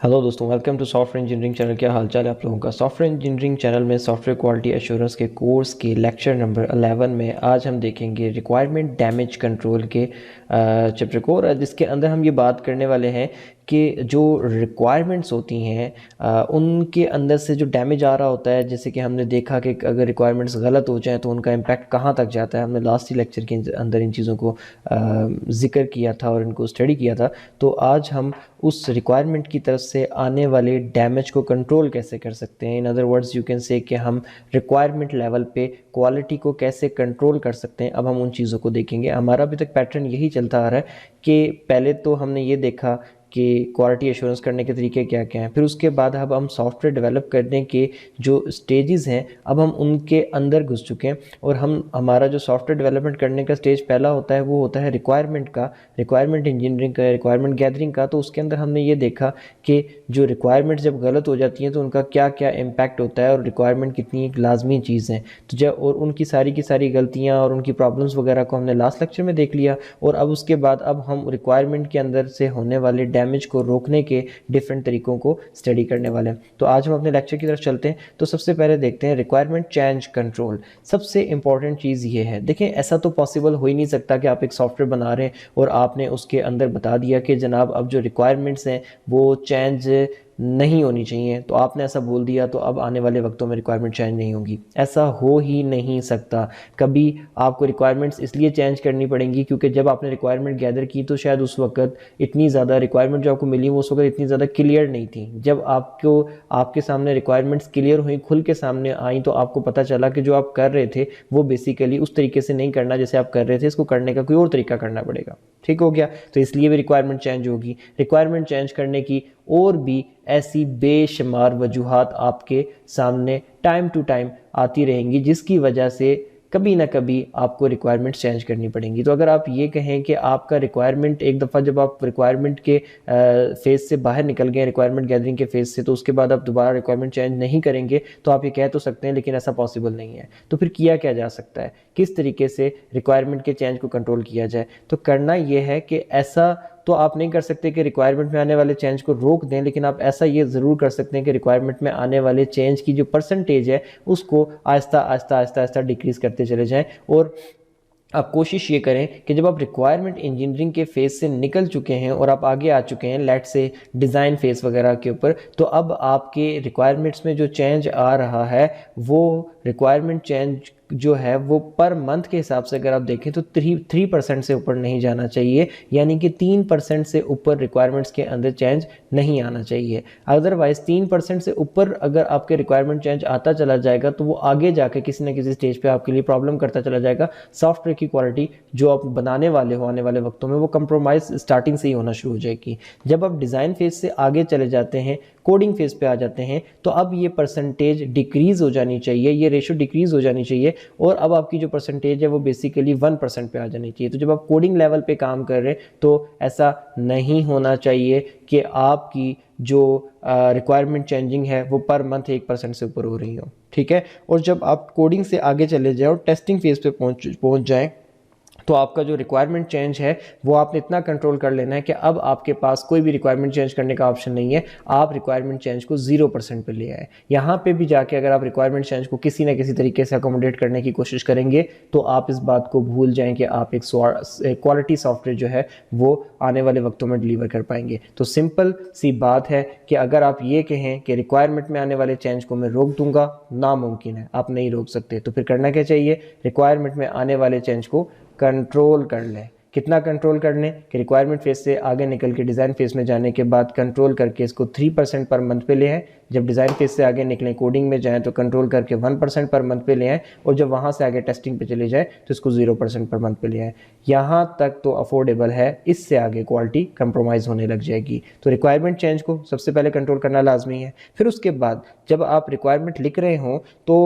Hello दोस्तों, welcome to software engineering channel. क्या हालचाल है आप लोगों का। सॉफ्टवेयर इंजीनियरिंग चैनल में सॉफ्टवेयर क्वालिटी एश्योरेंस के कोर्स के लेक्चर नंबर 11 में आज हम देखेंगे रिक्वायरमेंट डैमेज कंट्रोल के चैप्टर को, और जिसके अंदर हम ये बात करने वाले हैं कि जो रिक्वायरमेंट्स होती हैं उनके अंदर से जो डैमेज आ रहा होता है, जैसे कि हमने देखा कि अगर रिक्वायरमेंट्स गलत हो जाएं तो उनका इम्पैक्ट कहाँ तक जाता है। हमने लास्ट ही लेक्चर के अंदर इन चीज़ों को जिक्र किया था और इनको स्टडी किया था। तो आज हम उस रिक्वायरमेंट की तरफ से आने वाले डैमेज को कंट्रोल कैसे कर सकते हैं। In other words you can say कि हम रिक्वायरमेंट लेवल पे क्वालिटी को कैसे कंट्रोल कर सकते हैं। अब हम उन चीज़ों को देखेंगे। हमारा अभी तक पैटर्न यही चलता आ रहा है कि पहले तो हमने ये देखा कि क्वालिटी एश्योरेंस करने के तरीके क्या क्या हैं, फिर उसके बाद अब हम सॉफ्टवेयर डेवलप करने के जो स्टेजेस हैं अब हम उनके अंदर घुस चुके हैं। और हमारा जो सॉफ्टवेयर डेवलपमेंट करने का स्टेज पहला होता है वो होता है रिक्वायरमेंट का, रिक्वायरमेंट इंजीनियरिंग का, रिक्वायरमेंट गैदरिंग का। तो उसके अंदर हमने ये देखा कि जो रिक्वायरमेंट्स जब गलत हो जाती हैं तो उनका क्या क्या इम्पैक्ट होता है और रिक्वायरमेंट कितनी एक लाजमी चीज़ है। तो जब और उनकी सारी की सारी गलतियाँ और उनकी प्रॉब्लम्स वगैरह को हमने लास्ट लेक्चर में देख लिया। और अब उसके बाद अब हम रिक्वायरमेंट के अंदर से होने वाले डैमेज को रोकने के डिफरेंट तरीकों को स्टडी करने वाले हैं। तो आज हम अपने लेक्चर की तरफ चलते हैं। तो सबसे पहले देखते हैं रिक्वायरमेंट चेंज कंट्रोल। सबसे इंपॉर्टेंट चीज़ ये है, देखें ऐसा तो पॉसिबल हो ही नहीं सकता कि आप एक सॉफ्टवेयर बना रहे हैं और आपने उसके अंदर बता दिया कि जनाब अब जो रिक्वायरमेंट्स हैं वो चेंज नहीं होनी चाहिए, तो आपने ऐसा बोल दिया तो अब आने वाले वक्तों में रिक्वायरमेंट चेंज नहीं होगी। ऐसा हो ही नहीं सकता। कभी आपको रिक्वायरमेंट्स इसलिए चेंज करनी पड़ेंगी क्योंकि जब आपने रिक्वायरमेंट गैदर की तो शायद उस वक्त इतनी ज़्यादा रिक्वायरमेंट जो आपको मिली वो उस वक्त इतनी ज़्यादा क्लियर नहीं थी। जब आपको आपके सामने रिक्वायरमेंट्स क्लियर हुई, खुल के सामने आई, तो आपको पता चला कि जो आप कर रहे थे वो बेसिकली उस तरीके से नहीं करना जैसे आप कर रहे थे, इसको करने का कोई और तरीका करना पड़ेगा। ठीक हो गया। तो इसलिए भी रिक्वायरमेंट चेंज होगी। रिक्वायरमेंट चेंज करने की और भी ऐसी बेशुमार वजूहात आपके सामने टाइम टू टाइम आती रहेंगी जिसकी वजह से कभी ना कभी आपको रिक्वायरमेंट चेंज करनी पड़ेंगी। तो अगर आप ये कहें कि आपका रिक्वायरमेंट एक दफ़ा जब आप रिक्वायरमेंट के फेज़ से बाहर निकल गए, रिक्वायरमेंट गैदरिंग के फेज़ से, तो उसके बाद आप दोबारा रिक्वायरमेंट चेंज नहीं करेंगे, तो आप ये कह तो सकते हैं लेकिन ऐसा पॉसिबल नहीं है। तो फिर किया क्या जा सकता है, किस तरीके से रिक्वायरमेंट के चेंज को कंट्रोल किया जाए। तो करना ये है कि ऐसा तो आप नहीं कर सकते कि रिक्वायरमेंट में आने वाले चेंज को रोक दें, लेकिन आप ऐसा ये ज़रूर कर सकते हैं कि रिक्वायरमेंट में आने वाले चेंज की जो परसेंटेज है उसको आहिस्ता आहिस्ता आहिस्ता आहिस्ता डिक्रीज़ करते चले जाएं। और आप कोशिश ये करें कि जब आप रिक्वायरमेंट इंजीनियरिंग के फेज़ से निकल चुके हैं और आप आगे आ चुके हैं, लेट से डिज़ाइन फेज़ वगैरह के ऊपर, तो अब आपके रिक्वायरमेंट्स में जो चेंज आ रहा है वो रिक्वायरमेंट चेंज जो है वो पर मंथ के हिसाब से अगर आप देखें तो 3% से ऊपर नहीं जाना चाहिए, यानी कि 3% से ऊपर रिक्वायरमेंट्स के अंदर चेंज नहीं आना चाहिए। अदरवाइज़ 3% से ऊपर अगर आपके रिक्वायरमेंट चेंज आता चला जाएगा तो वो आगे जाके किसी न किसी स्टेज पे आपके लिए प्रॉब्लम करता चला जाएगा। सॉफ्टवेयर की क्वालिटी जो आप बनाने वाले हो आने वाले वक्तों में वो कंप्रोमाइज़ स्टार्टिंग से ही होना शुरू हो जाएगी। जब आप डिज़ाइन फेज़ से आगे चले जाते हैं, कोडिंग फेज़ पे आ जाते हैं, तो अब ये परसेंटेज डिक्रीज़ हो जानी चाहिए, ये रेशो डिक्रीज़ हो जानी चाहिए और अब आपकी जो परसेंटेज है वो बेसिकली 1% पे आ जानी चाहिए। तो जब आप कोडिंग लेवल पे काम कर रहे हैं तो ऐसा नहीं होना चाहिए कि आपकी जो रिक्वायरमेंट चेंजिंग है वो पर मंथ 1% से ऊपर हो रही हो। ठीक है। और जब आप कोडिंग से आगे चले जाए और टेस्टिंग फेज़ पे पहुंच जाएं तो आपका जो रिक्वायरमेंट चेंज है वो आपने इतना कंट्रोल कर लेना है कि अब आपके पास कोई भी रिक्वायरमेंट चेंज करने का ऑप्शन नहीं है। आप रिक्वायरमेंट चेंज को 0% पे ले आए। यहाँ पे भी जाके अगर आप रिक्वायरमेंट चेंज को किसी न किसी तरीके से अकोमोडेट करने की कोशिश करेंगे तो आप इस बात को भूल जाएं कि आप एक क्वालिटी सॉफ्टवेयर जो है वो आने वाले वक्तों में डिलीवर कर पाएंगे। तो सिंपल सी बात है कि अगर आप ये कहें कि रिक्वायरमेंट में आने वाले चेंज को मैं रोक दूंगा, नामुमकिन है, आप नहीं रोक सकते। तो फिर करना क्या चाहिए, रिक्वायरमेंट में आने वाले चेंज को कंट्रोल कर लें। कितना कंट्रोल कर लें कि रिक्वायरमेंट फेज से आगे निकल के डिज़ाइन फेज में जाने के बाद कंट्रोल करके इसको 3% पर मंथ पे ले आए। जब डिज़ाइन फेज से आगे निकलें, कोडिंग में जाएं तो कंट्रोल करके 1% पर मंथ पे ले आए और जब वहाँ से आगे टेस्टिंग पे चले जाए तो इसको 0% पर मंथ पे ले आए। यहाँ तक तो अफोर्डेबल है, इससे आगे क्वालिटी कंप्रोमाइज़ होने लग जाएगी। तो रिक्वायरमेंट चेंज को सबसे पहले कंट्रोल करना लाजमी है। फिर उसके बाद जब आप रिक्वायरमेंट लिख रहे हों तो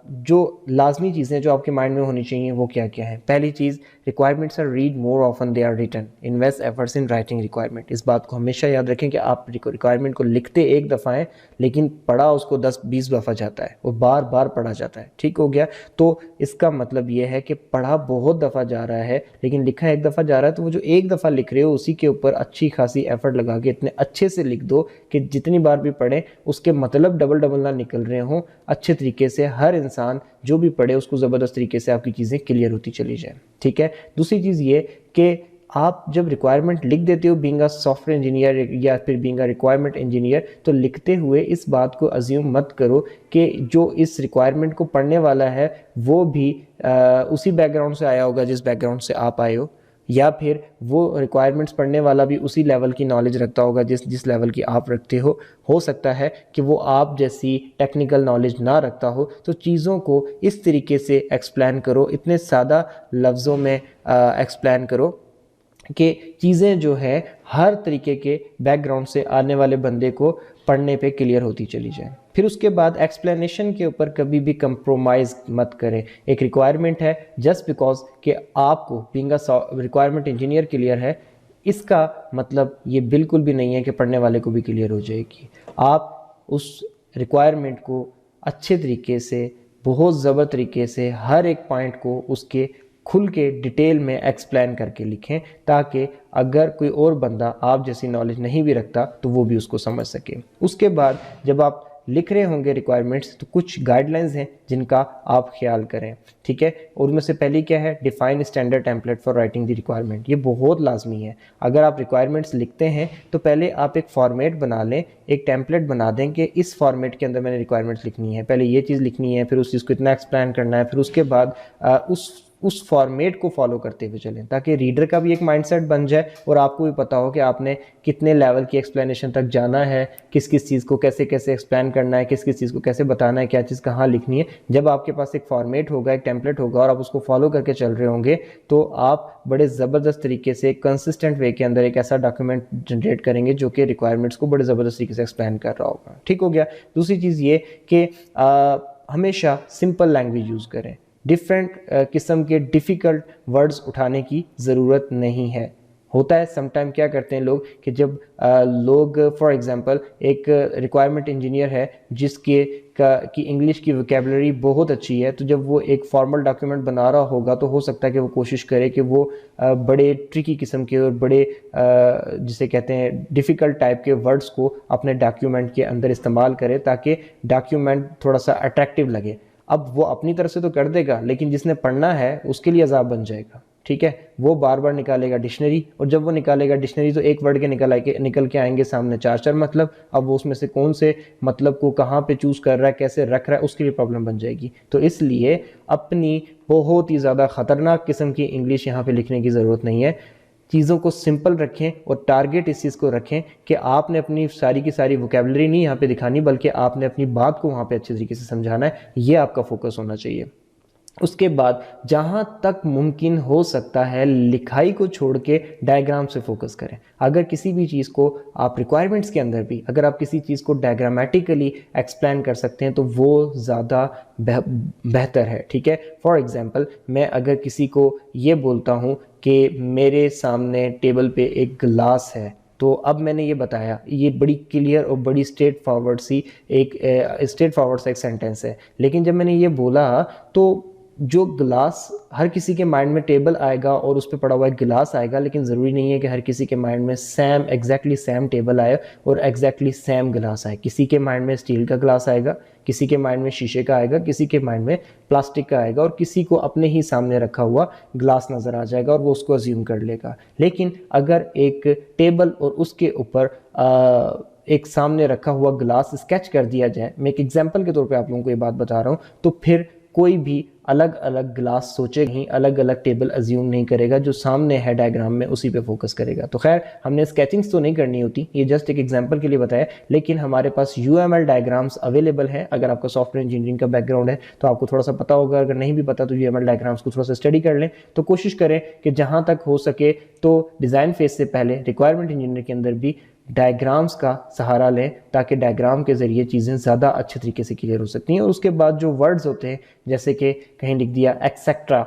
जो लाजमी चीज़ें जो आपके माइंड में होनी चाहिए वो क्या क्या है। पहली चीज़, requirements are read more often they are written, invest efforts in writing requirement. इस बात को हमेशा याद रखें कि आप रिक्वायरमेंट को लिखते एक दफ़ा है लेकिन पढ़ा उसको 10-20 दफ़ा जाता है, वो बार बार पढ़ा जाता है। ठीक हो गया। तो इसका मतलब ये है कि पढ़ा बहुत दफ़ा जा रहा है लेकिन लिखा एक दफ़ा जा रहा है, तो वो जो एक दफ़ा लिख रहे हो उसी के ऊपर अच्छी खासी एफर्ट लगा के इतने अच्छे से लिख दो कि जितनी बार भी पढ़े उसके मतलब डबल डबल ना निकल रहे हों, अच्छे तरीके से हर इंसान जो भी पढ़े उसको ज़बरदस्त तरीके से आपकी चीज़ें क्लियर होती चली जाए। ठीक है। दूसरी चीज़ ये कि आप जब रिक्वायरमेंट लिख देते हो बीइंग अ सॉफ्टवेयर इंजीनियर या फिर बीइंग अ रिक्वायरमेंट इंजीनियर, तो लिखते हुए इस बात को अज्यूम मत करो कि जो इस रिक्वायरमेंट को पढ़ने वाला है वो भी उसी बैकग्राउंड से आया होगा जिस बैकग्राउंड से आप आए हो, या फिर वो रिक्वायरमेंट्स पढ़ने वाला भी उसी लेवल की नॉलेज रखता होगा जिस लेवल की आप रखते हो सकता है कि वो आप जैसी टेक्निकल नॉलेज ना रखता हो। तो चीज़ों को इस तरीके से एक्सप्लेन करो, इतने सादा लफ्ज़ों में एक्सप्लेन करो कि चीज़ें जो है हर तरीके के बैकग्राउंड से आने वाले बंदे को पढ़ने पे क्लियर होती चली जाए। फिर उसके बाद एक्सप्लेनेशन के ऊपर कभी भी कंप्रोमाइज़ मत करें। एक रिक्वायरमेंट है, जस्ट बिकॉज कि आपको being a requirement engineer clear है, इसका मतलब ये बिल्कुल भी नहीं है कि पढ़ने वाले को भी क्लियर हो जाएगी। आप उस रिक्वायरमेंट को अच्छे तरीके से, बहुत ज़बर तरीके से हर एक पॉइंट को उसके खुल के डिटेल में एक्सप्लेन करके लिखें ताकि अगर कोई और बंदा आप जैसी नॉलेज नहीं भी रखता तो वो भी उसको समझ सके। उसके बाद जब आप लिख रहे होंगे रिक्वायरमेंट्स तो कुछ गाइडलाइंस हैं जिनका आप ख्याल करें। ठीक है। और उनमें से पहली क्या है, define standard template for writing the requirement. ये बहुत लाजमी है। अगर आप रिक्वायरमेंट्स लिखते हैं तो पहले आप एक फॉर्मेट बना लें, एक टेम्पलेट बना दें कि इस फॉर्मेट के अंदर मैंने रिक्वायरमेंट्स लिखनी है, पहले ये चीज़ लिखनी है, फिर उस चीज़ को इतना एक्सप्लेन करना है, फिर उसके बाद उस फॉर्मेट को फॉलो करते हुए चलें ताकि रीडर का भी एक माइंडसेट बन जाए और आपको भी पता हो कि आपने कितने लेवल की एक्सप्लेनेशन तक जाना है, किस किस चीज़ को कैसे कैसे एक्सप्लेन करना है, किस किस चीज़ को कैसे बताना है, क्या चीज़ कहाँ लिखनी है। जब आपके पास एक फॉर्मेट होगा, एक टेम्पलेट होगा और आप उसको फॉलो करके चल रहे होंगे तो आप बड़े ज़बरदस्त तरीके से कंसिस्टेंट वे के अंदर एक ऐसा डॉक्यूमेंट जनरेट करेंगे जो कि रिक्वायरमेंट्स को बड़े ज़बरदस्त तरीके से एक्सप्लेन कर रहा होगा। ठीक हो गया। दूसरी चीज़ ये कि हमेशा सिंपल लैंग्वेज यूज़ करें। डिफरेंट किस्म के डिफ़िकल्ट वर्ड्स उठाने की ज़रूरत नहीं है। होता है समटाइम क्या करते हैं लोग कि जब लोग फॉर एग्जांपल एक रिक्वायरमेंट इंजीनियर है जिसके की इंग्लिश की वोकेबलरी बहुत अच्छी है, तो जब वो एक फॉर्मल डॉक्यूमेंट बना रहा होगा तो हो सकता है कि वो कोशिश करे कि वो बड़े ट्रिकी किस्म के और बड़े जिसे कहते हैं डिफ़िकल्ट टाइप के वर्ड्स को अपने डॉक्यूमेंट के अंदर इस्तेमाल करे ताकि डॉक्यूमेंट थोड़ा सा अट्रैक्टिव लगे। अब वो अपनी तरफ से तो कर देगा लेकिन जिसने पढ़ना है उसके लिए अजाब बन जाएगा। ठीक है। वो बार बार निकालेगा डिक्शनरी और जब वो निकालेगा डिक्शनरी तो एक वर्ड के निकल के आएंगे सामने 4 मतलब। अब वो उसमें से कौन से मतलब को कहाँ पे चूज़ कर रहा है, कैसे रख रहा है, उसके लिए प्रॉब्लम बन जाएगी। तो इसलिए अपनी बहुत ही ज़्यादा ख़तरनाक किस्म की इंग्लिश यहाँ पे लिखने की ज़रूरत नहीं है। चीज़ों को सिंपल रखें और टारगेट इस चीज़ को रखें कि आपने अपनी सारी की सारी वोकेबलरी नहीं यहाँ पे दिखानी बल्कि आपने अपनी बात को वहाँ पे अच्छे तरीके से समझाना है। ये आपका फोकस होना चाहिए। उसके बाद जहाँ तक मुमकिन हो सकता है लिखाई को छोड़ के डायग्राम से फोकस करें। अगर किसी भी चीज़ को आप रिक्वायरमेंट्स के अंदर भी अगर आप किसी चीज़ को डायग्रामेटिकली एक्सप्लेन कर सकते हैं तो वो ज़्यादा बेहतर है। ठीक है। फॉर एग्जांपल मैं अगर किसी को ये बोलता हूँ कि मेरे सामने टेबल पे एक गिलास है, तो अब मैंने ये बताया, ये बड़ी क्लियर और बड़ी स्ट्रेट फॉरवर्ड सा एक सेंटेंस है। लेकिन जब मैंने ये बोला तो जो गिलास हर किसी के माइंड में टेबल आएगा और उस पर पड़ा हुआ एक गिलास आएगा, लेकिन ज़रूरी नहीं है कि हर किसी के माइंड में एग्जैक्टली सेम टेबल आए और एग्जैक्टली सेम गिलास आए। किसी के माइंड में स्टील का गिलास आएगा, किसी के माइंड में शीशे का आएगा, किसी के माइंड में प्लास्टिक का आएगा और किसी को अपने ही सामने रखा हुआ ग्लास नज़र आ जाएगा और वो उसको अज्यूम कर लेगा। लेकिन अगर एक टेबल और उसके ऊपर एक सामने रखा हुआ ग्लास स्केच कर दिया जाए, मैं एक एग्जाम्पल के तौर पे आप लोगों को ये बात बता रहा हूँ, तो फिर कोई भी अलग अलग ग्लास सोचेगा नहीं, अलग अलग टेबल अज्यूम नहीं करेगा, जो सामने है डायग्राम में उसी पे फोकस करेगा। तो खैर हमने स्केचिंग्स तो नहीं करनी होती, ये जस्ट एक एग्जांपल के लिए बताया, लेकिन हमारे पास यूएमएल डायग्राम्स अवेलेबल हैं। अगर आपका सॉफ्टवेयर इंजीनियरिंग का बैकग्राउंड है तो आपको थोड़ा सा पता होगा, अगर नहीं भी पता तो यूएमएल डायग्राम्स को थोड़ा सा स्टडी कर लें। तो कोशिश करें कि जहाँ तक हो सके तो डिज़ाइन फेज से पहले रिक्वायरमेंट इंजीनियर के अंदर भी डायग्राम्स का सहारा लें ताकि डायग्राम के ज़रिए चीज़ें ज़्यादा अच्छे तरीके से क्लियर हो सकती हैं। और उसके बाद जो वर्ड्स होते हैं जैसे कि कहीं लिख दिया एक्सेट्रा,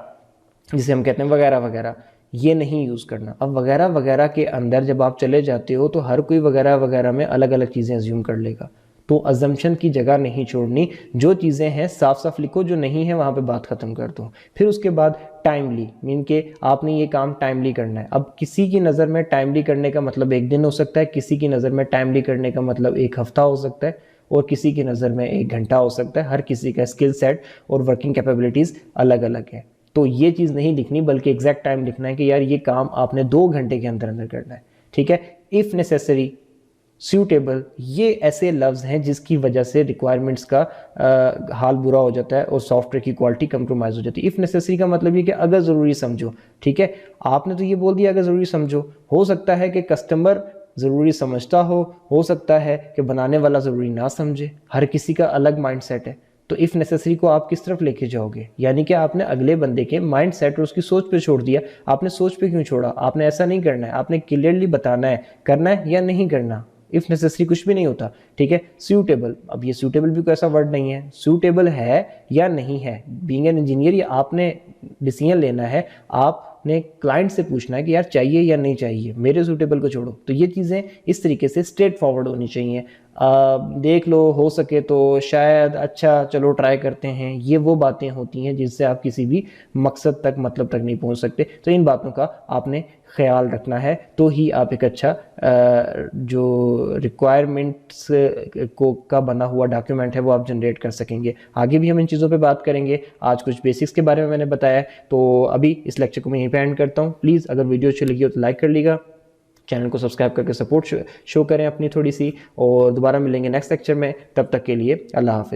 जिसे हम कहते हैं वगैरह वगैरह, ये नहीं यूज़ करना। अब वगैरह वगैरह के अंदर जब आप चले जाते हो तो हर कोई वगैरह वगैरह में अलग अलग चीज़ें अज्यूम कर लेगा, तो अजम्पशन की जगह नहीं छोड़नी। जो चीज़ें हैं साफ साफ लिखो, जो नहीं है वहाँ पे बात ख़त्म कर दो। फिर उसके बाद टाइमली, मीन के आपने ये काम टाइमली करना है। अब किसी की नज़र में टाइमली करने का मतलब एक दिन हो सकता है, किसी की नज़र में टाइमली करने का मतलब एक हफ्ता हो सकता है, और किसी की नज़र में 1 घंटा हो सकता है। हर किसी का स्किल सेट और वर्किंग कैपेबिलिटीज़ अलग अलग है। तो ये चीज़ नहीं लिखनी, बल्कि एग्जैक्ट टाइम लिखना है कि यार ये काम आपने 2 घंटे के अंदर अंदर करना है। ठीक है। इफ़ नेसेसरी, सूटेबल, ये ऐसे लफ्ज़ हैं जिसकी वजह से रिक्वायरमेंट्स का हाल बुरा हो जाता है और सॉफ्टवेयर की क्वालिटी कंप्रोमाइज़ हो जाती है। इफ़ नेसेसरी का मतलब ये कि अगर ज़रूरी समझो। ठीक है। आपने तो ये बोल दिया अगर ज़रूरी समझो, हो सकता है कि कस्टमर ज़रूरी समझता हो सकता है कि बनाने वाला ज़रूरी ना समझे। हर किसी का अलग माइंड सेट है। तो इफ़ नेसेसरी को आप किस तरफ लेके जाओगे? यानी कि आपने अगले बंदे के माइंड सेट और उसकी सोच पे छोड़ दिया। आपने सोच पे क्यों छोड़ा? आपने ऐसा नहीं करना है, आपने क्लियरली बताना है करना है या नहीं करना। इफ़ नेसेसरी कुछ भी नहीं होता। ठीक है। सूटेबल, अब ये सूटेबल भी कोई ऐसा वर्ड नहीं है, सूटेबल है या नहीं है। बीइंग एन इंजीनियर ये आपने डिसीजन लेना है, आपने क्लाइंट से पूछना है कि यार चाहिए या नहीं चाहिए, मेरे सूटेबल को छोड़ो। तो ये चीज़ें इस तरीके से स्ट्रेट फॉरवर्ड होनी चाहिए। देख लो, हो सके तो शायद, अच्छा चलो ट्राई करते हैं, ये वो बातें होती हैं जिससे आप किसी भी मकसद तक, मतलब तक नहीं पहुंच सकते। तो इन बातों का आपने ख्याल रखना है, तो ही आप एक अच्छा जो रिक्वायरमेंट्स को का बना हुआ डॉक्यूमेंट है वो आप जनरेट कर सकेंगे। आगे भी हम इन चीज़ों पे बात करेंगे। आज कुछ बेसिक्स के बारे में मैंने बताया है, तो अभी इस लेक्चर को मैं यहीं पे एंड करता हूँ। प्लीज़ अगर वीडियो अच्छी लगी हो तो लाइक कर लीजिएगा, चैनल को सब्सक्राइब करके सपोर्ट शो करें अपनी थोड़ी सी, और दोबारा मिलेंगे नेक्स्ट लेक्चर में। तब तक के लिए अल्लाह हाफिज़।